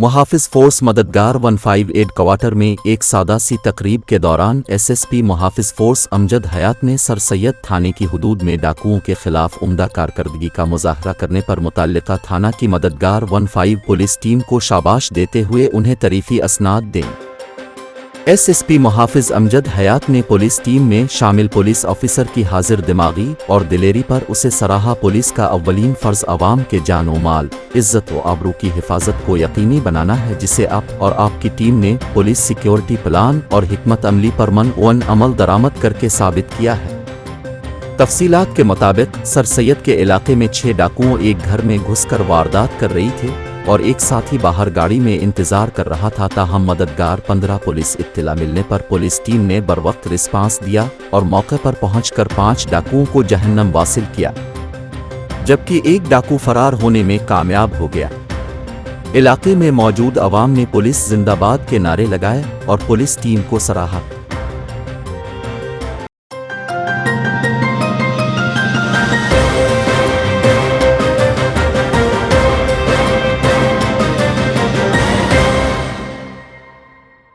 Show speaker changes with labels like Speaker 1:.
Speaker 1: मुहाफिज force मददगार 158 quarter में एक सादा सी तकरीब के दौरान एसएसपी मुहाफिज फोर्स अमजद हयात ने सर सैयद थाने की हुदूद में डाकुओं के खिलाफ उम्दा कारकर्दगी का मुजाहरा करने पर मुतल्लिका थाना की मददगार 15 पुलिस टीम को शाबाश देते हुए उन्हें तरीफ़ी असनाद दें। एसएसपी मुहाफिज अमजद हयात ने पुलिस टीम में शामिल पुलिस ऑफिसर की हाजिर दिमागी और दिलेरी पर उसे सराहा। पुलिस का अव्वलीन फ़र्ज़ अवाम के जान व माल, इज़्ज़त व आबरू की हिफाजत को यकीनी बनाना है, जिसे आप और आपकी टीम ने पुलिस सिक्योरिटी प्लान और हिकमत अमली पर मन अमल दरामद करके साबित किया है। तफसीलात के मुताबिक सर सैयद के इलाके में 6 डाकुओं एक घर में घुसकर वारदात कर रही थे और एक साथी बाहर गाड़ी में इंतजार कर रहा था। ताहम मददगार 15 पुलिस इत्तला मिलने पर पुलिस टीम ने बरवक्त रिस्पांस दिया और मौके पर पहुंचकर 5 डाकुओं को जहन्नम वासिल किया, जबकि एक डाकू फरार होने में कामयाब हो गया। इलाके में मौजूद अवाम ने पुलिस जिंदाबाद के नारे लगाए और पुलिस टीम को सराहा।